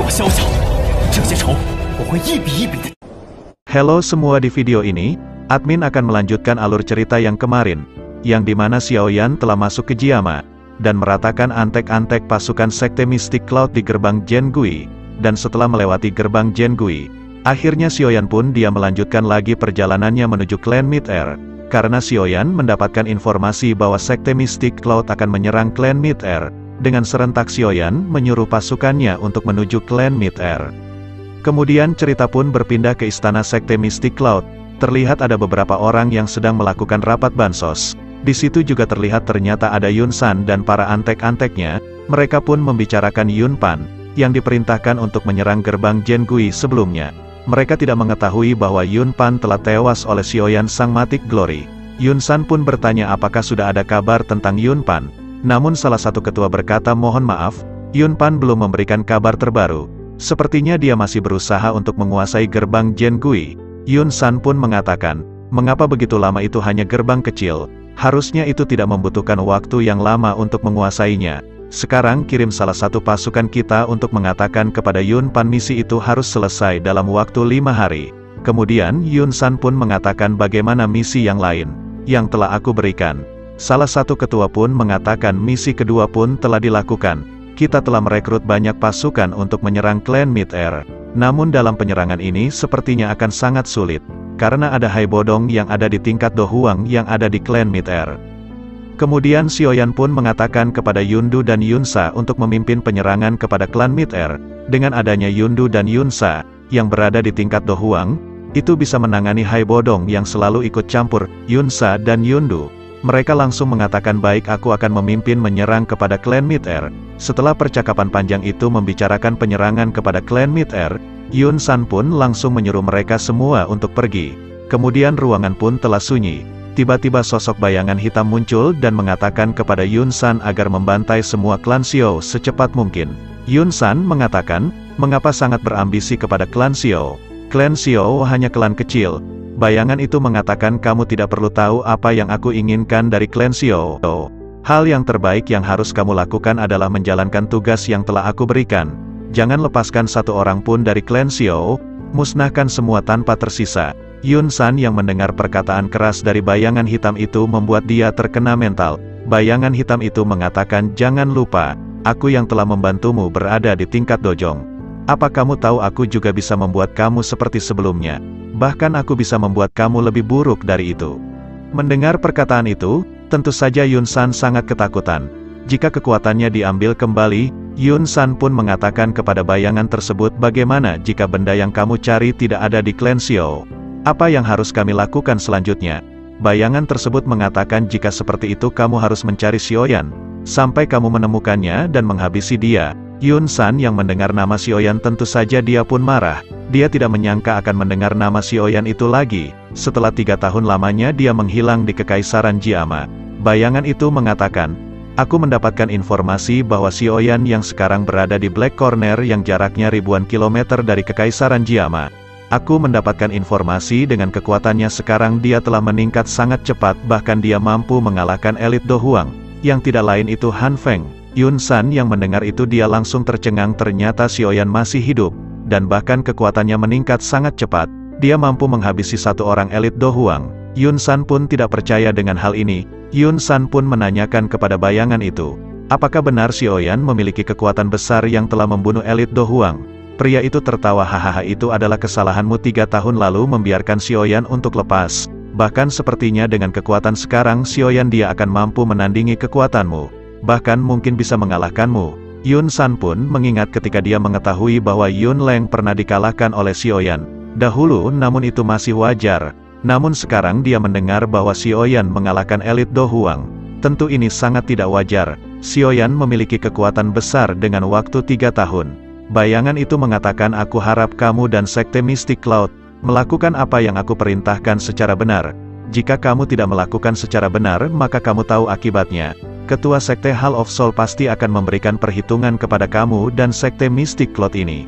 萧小，这些仇我会一笔一笔的。 Halo semua, di video ini, admin akan melanjutkan alur cerita yang kemarin, yang dimana Xiaoyan telah masuk ke Jiama, dan meratakan antek-antek pasukan Sekte Mistik Cloud di gerbang Jengui, dan setelah melewati gerbang Jengui, akhirnya Xiaoyan pun dia melanjutkan lagi perjalanannya menuju klan Mid-Air, karena Xiaoyan mendapatkan informasi bahwa Sekte Mistik Cloud akan menyerang klan Mid-Air, dengan serentak Xiaoyan menyuruh pasukannya untuk menuju klan Mid-Air. Kemudian cerita pun berpindah ke istana Sekte Mistik Cloud. Terlihat ada beberapa orang yang sedang melakukan rapat bansos. Di situ juga terlihat ternyata ada Yun San dan para antek-anteknya. Mereka pun membicarakan Yun Pan, yang diperintahkan untuk menyerang gerbang Jengui sebelumnya. Mereka tidak mengetahui bahwa Yun Pan telah tewas oleh Xiaoyan Sang Matic Glory. Yun San pun bertanya apakah sudah ada kabar tentang Yun Pan. Namun salah satu ketua berkata mohon maaf, Yun Pan belum memberikan kabar terbaru. Sepertinya dia masih berusaha untuk menguasai gerbang Jengui. Yun San pun mengatakan, mengapa begitu lama, itu hanya gerbang kecil, harusnya itu tidak membutuhkan waktu yang lama untuk menguasainya. Sekarang kirim salah satu pasukan kita untuk mengatakan kepada Yun Pan misi itu harus selesai dalam waktu 5 hari. Kemudian Yun San pun mengatakan bagaimana misi yang lain, yang telah aku berikan. Salah satu ketua pun mengatakan misi kedua pun telah dilakukan. Kita telah merekrut banyak pasukan untuk menyerang klan Mid-Air. Namun dalam penyerangan ini sepertinya akan sangat sulit, karena ada Hai Bodong yang ada di tingkat Do Huang yang ada di klan Mid-Air. Kemudian Xiaoyan pun mengatakan kepada Yundu dan Yunsa untuk memimpin penyerangan kepada klan Mid-Air. Dengan adanya Yundu dan Yunsa, yang berada di tingkat Do Huang, itu bisa menangani Hai Bodong yang selalu ikut campur, Yunsa dan Yundu. Mereka langsung mengatakan baik, aku akan memimpin menyerang kepada klan Mid-Air. Setelah percakapan panjang itu membicarakan penyerangan kepada klan Mid-Air, Yun San pun langsung menyuruh mereka semua untuk pergi. Kemudian ruangan pun telah sunyi. Tiba-tiba sosok bayangan hitam muncul dan mengatakan kepada Yun San agar membantai semua klan Xiao secepat mungkin. Yun San mengatakan, mengapa sangat berambisi kepada klan Xiao? Klan Xiao hanya klan kecil. Bayangan itu mengatakan kamu tidak perlu tahu apa yang aku inginkan dari klan Xiao. Hal yang terbaik yang harus kamu lakukan adalah menjalankan tugas yang telah aku berikan. Jangan lepaskan satu orang pun dari klan Xiao, musnahkan semua tanpa tersisa. Yun San yang mendengar perkataan keras dari bayangan hitam itu membuat dia terkena mental. Bayangan hitam itu mengatakan jangan lupa, aku yang telah membantumu berada di tingkat dojong. Apa kamu tahu aku juga bisa membuat kamu seperti sebelumnya? Bahkan aku bisa membuat kamu lebih buruk dari itu. Mendengar perkataan itu, tentu saja Yun San sangat ketakutan. Jika kekuatannya diambil kembali, Yun San pun mengatakan kepada bayangan tersebut bagaimana jika benda yang kamu cari tidak ada di klan Xiao? Apa yang harus kami lakukan selanjutnya? Bayangan tersebut mengatakan jika seperti itu kamu harus mencari Xiaoyan, sampai kamu menemukannya dan menghabisi dia. Yun San yang mendengar nama Xiaoyan tentu saja dia pun marah. Dia tidak menyangka akan mendengar nama Xiaoyan itu lagi. Setelah 3 tahun lamanya dia menghilang di Kekaisaran Jiama. Bayangan itu mengatakan, aku mendapatkan informasi bahwa Xiaoyan yang sekarang berada di Black Corner yang jaraknya ribuan kilometer dari Kekaisaran Jiama. Aku mendapatkan informasi dengan kekuatannya sekarang dia telah meningkat sangat cepat, bahkan dia mampu mengalahkan elit Do Huang, yang tidak lain itu Han Feng. Yun San yang mendengar itu dia langsung tercengang, ternyata Xiaoyan masih hidup, dan bahkan kekuatannya meningkat sangat cepat. Dia mampu menghabisi satu orang elit Do Huang. Yun San pun tidak percaya dengan hal ini. Yun San pun menanyakan kepada bayangan itu, apakah benar Xiaoyan memiliki kekuatan besar yang telah membunuh elit Do Huang? Pria itu tertawa, hahaha, itu adalah kesalahanmu 3 tahun lalu membiarkan Xiaoyan untuk lepas. Bahkan sepertinya dengan kekuatan sekarang Xiaoyan dia akan mampu menandingi kekuatanmu. Bahkan mungkin bisa mengalahkanmu. Yun San pun mengingat ketika dia mengetahui bahwa Yun Leng pernah dikalahkan oleh Xiaoyan dahulu, namun itu masih wajar. Namun sekarang dia mendengar bahwa Xiaoyan mengalahkan elit Do Huang. Tentu ini sangat tidak wajar. Xiaoyan memiliki kekuatan besar dengan waktu 3 tahun. Bayangan itu mengatakan aku harap kamu dan Sekte Mistik Cloud melakukan apa yang aku perintahkan secara benar. Jika kamu tidak melakukan secara benar maka kamu tahu akibatnya. Ketua Sekte Hall of Soul pasti akan memberikan perhitungan kepada kamu dan Sekte Mistik Cloud ini.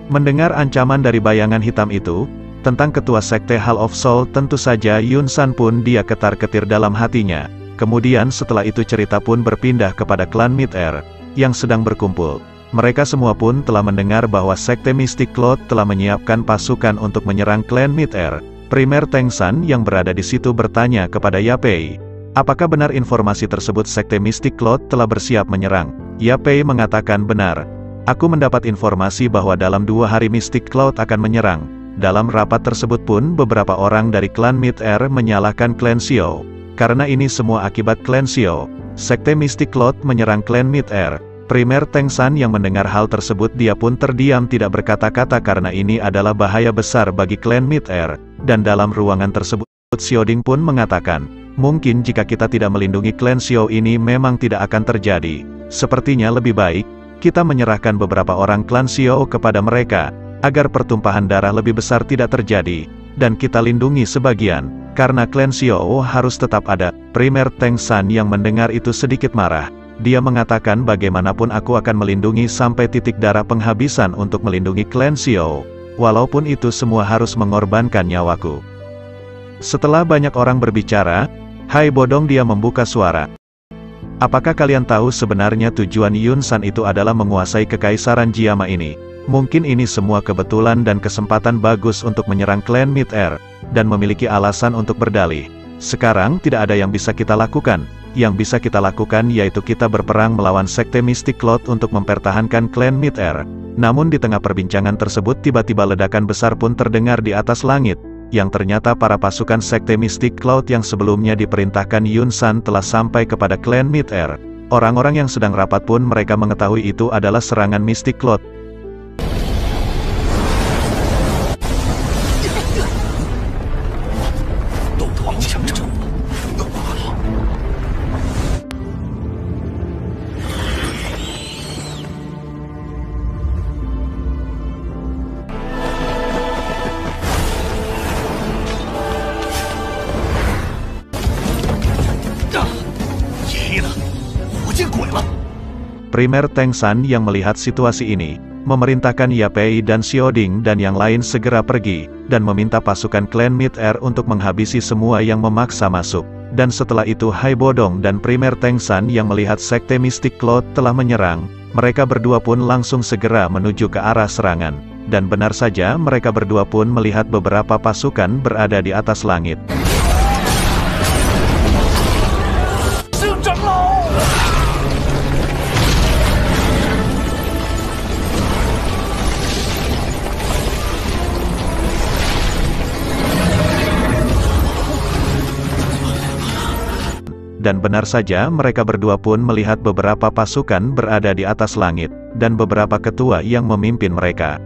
Mendengar ancaman dari bayangan hitam itu, tentang Ketua Sekte Hall of Soul tentu saja Yun San pun dia ketar-ketir dalam hatinya. Kemudian setelah itu cerita pun berpindah kepada klan Mid-Air, yang sedang berkumpul. Mereka semua pun telah mendengar bahwa Sekte Mystic Cloud telah menyiapkan pasukan untuk menyerang klan Mid-Air. Primer Teng San yang berada di situ bertanya kepada Yapei, apakah benar informasi tersebut Sekte Mystic Cloud telah bersiap menyerang? Yapei mengatakan benar. Aku mendapat informasi bahwa dalam 2 hari Mystic Cloud akan menyerang. Dalam rapat tersebut pun beberapa orang dari klan Mid-Air menyalahkan klan Xiao. Karena ini semua akibat klan Xiao, Sekte Mystic Cloud menyerang klan Mid-Air. Primer Teng San yang mendengar hal tersebut dia pun terdiam tidak berkata-kata karena ini adalah bahaya besar bagi klan Mid-Air. Dan dalam ruangan tersebut, Xiaoding pun mengatakan, mungkin jika kita tidak melindungi klan Xiao ini memang tidak akan terjadi. Sepertinya lebih baik, kita menyerahkan beberapa orang klan Xiao kepada mereka, agar pertumpahan darah lebih besar tidak terjadi, dan kita lindungi sebagian, karena klan Xiao harus tetap ada. Primer Teng San yang mendengar itu sedikit marah. Dia mengatakan bagaimanapun aku akan melindungi sampai titik darah penghabisan untuk melindungi klan Xiao, walaupun itu semua harus mengorbankan nyawaku. Setelah banyak orang berbicara, Hai Bodong dia membuka suara. Apakah kalian tahu sebenarnya tujuan Yun San itu adalah menguasai kekaisaran Jiama ini? Mungkin ini semua kebetulan dan kesempatan bagus untuk menyerang klan Mid-Air, dan memiliki alasan untuk berdalih. Sekarang tidak ada yang bisa kita lakukan. Yang bisa kita lakukan yaitu kita berperang melawan Sekte Mystic Cloud untuk mempertahankan klan Mid-Air. Namun di tengah perbincangan tersebut tiba-tiba ledakan besar pun terdengar di atas langit, yang ternyata para pasukan Sekte Mystic Cloud yang sebelumnya diperintahkan Yun San telah sampai kepada klan Mid-Air. Orang-orang yang sedang rapat pun mereka mengetahui itu adalah serangan Mystic Cloud. Primer Teng San yang melihat situasi ini, memerintahkan Yapei dan Xiaoding dan yang lain segera pergi, dan meminta pasukan klan Mid-Air untuk menghabisi semua yang memaksa masuk. Dan setelah itu Hai Bodong dan Primer Teng San yang melihat Sekte Mystic Cloud telah menyerang, mereka berdua pun langsung segera menuju ke arah serangan. Dan benar saja mereka berdua pun melihat beberapa pasukan berada di atas langit. Dan benar saja mereka berdua pun melihat beberapa pasukan berada di atas langit, dan beberapa ketua yang memimpin mereka.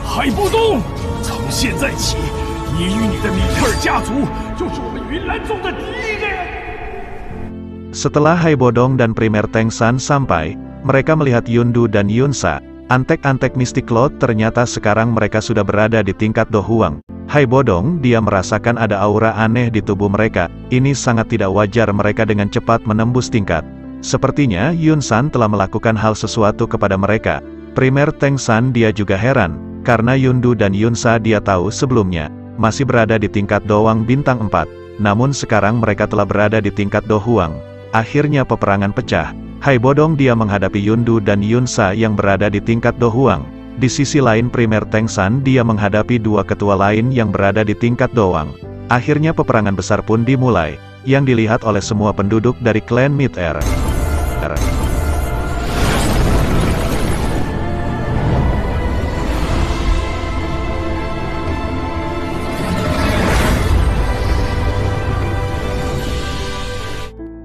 海波东，从现在起，你与你的米特尔家族就是我们云岚宗的敌人。 Setelah Hai Bodong dan Primer Teng San sampai, mereka melihat Yundu dan Yunsa. Antek-antek Mystic Cloud ternyata sekarang mereka sudah berada di tingkat Do Huang. Hai Bodong dia merasakan ada aura aneh di tubuh mereka. Ini sangat tidak wajar mereka dengan cepat menembus tingkat. Sepertinya Yun San telah melakukan hal sesuatu kepada mereka. Primer Teng San dia juga heran, karena Yundu dan Yunsa dia tahu sebelumnya masih berada di tingkat Doang bintang 4. Namun sekarang mereka telah berada di tingkat Do Huang. Akhirnya peperangan pecah. Hai Bodong dia menghadapi Yundu dan Yunsa yang berada di tingkat Do Huang. Di sisi lain Primer Teng San dia menghadapi dua ketua lain yang berada di tingkat Doang. Akhirnya peperangan besar pun dimulai, yang dilihat oleh semua penduduk dari klan Mid-Air.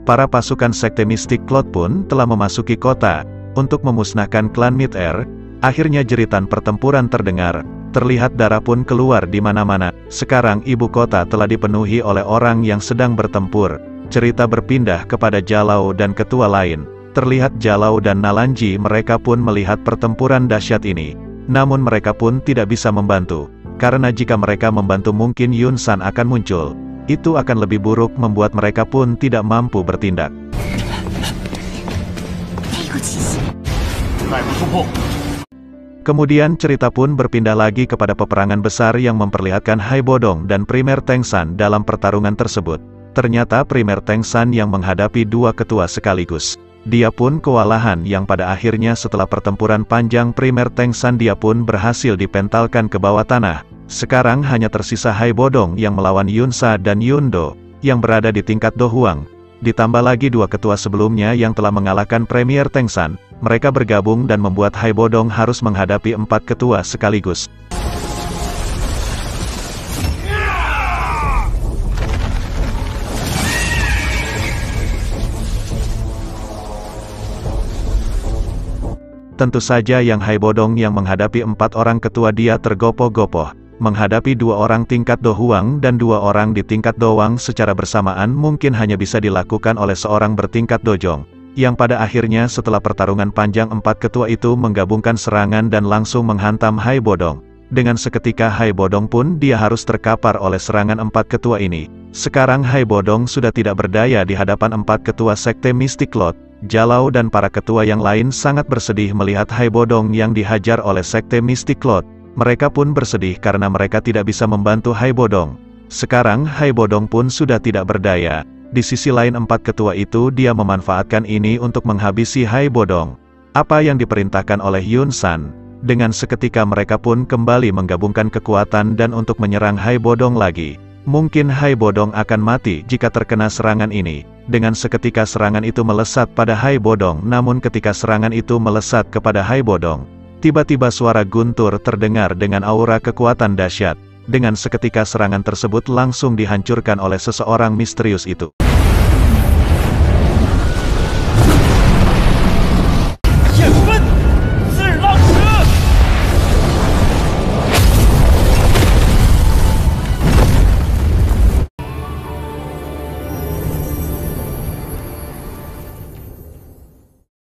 Para pasukan Sekte Mystic Cloud pun telah memasuki kota, untuk memusnahkan klan Mid-Air. Akhirnya jeritan pertempuran terdengar, terlihat darah pun keluar di mana-mana. Sekarang ibu kota telah dipenuhi oleh orang yang sedang bertempur. Cerita berpindah kepada Jalau dan ketua lain. Terlihat Jalau dan Nalanji mereka pun melihat pertempuran dahsyat ini. Namun mereka pun tidak bisa membantu, karena jika mereka membantu mungkin Yun San akan muncul. Itu akan lebih buruk membuat mereka pun tidak mampu bertindak. Kemudian cerita pun berpindah lagi kepada peperangan besar yang memperlihatkan Hai Bodong dan Primer Tengsan dalam pertarungan tersebut. Ternyata Primer Tengsan yang menghadapi dua ketua sekaligus. Dia pun kewalahan yang pada akhirnya setelah pertempuran panjang Primer Tengsan dia pun berhasil dipentalkan ke bawah tanah. Sekarang hanya tersisa Hai Bodong yang melawan Yun Sa dan Yun Do, yang berada di tingkat Do Huang. Ditambah lagi dua ketua sebelumnya yang telah mengalahkan Premier Tengsan, mereka bergabung dan membuat Hai Bodong harus menghadapi 4 ketua sekaligus. Tentu saja yang Hai Bodong yang menghadapi 4 orang ketua dia tergopoh-gopoh. Menghadapi 2 orang tingkat Do Huang dan 2 orang di tingkat Do Wang secara bersamaan mungkin hanya bisa dilakukan oleh seorang bertingkat Dojong. Yang pada akhirnya setelah pertarungan panjang 4 ketua itu menggabungkan serangan dan langsung menghantam Hai Bodong. Dengan seketika Hai Bodong pun dia harus terkapar oleh serangan 4 ketua ini. Sekarang Hai Bodong sudah tidak berdaya di hadapan 4 ketua sekte Mystic Cloth. Jalau dan para ketua yang lain sangat bersedih melihat Hai Bodong yang dihajar oleh sekte Mystic Cloth. Mereka pun bersedih karena mereka tidak bisa membantu Hai Bodong. Sekarang Hai Bodong pun sudah tidak berdaya. Di sisi lain 4 ketua itu dia memanfaatkan ini untuk menghabisi Hai Bodong. Apa yang diperintahkan oleh Yun San. Dengan seketika mereka pun kembali menggabungkan kekuatan dan untuk menyerang Hai Bodong lagi. Mungkin Hai Bodong akan mati jika terkena serangan ini. Dengan seketika serangan itu melesat pada Hai Bodong, namun ketika serangan itu melesat kepada Hai Bodong, tiba-tiba suara guntur terdengar dengan aura kekuatan dahsyat. Dengan seketika serangan tersebut langsung dihancurkan oleh seseorang misterius itu.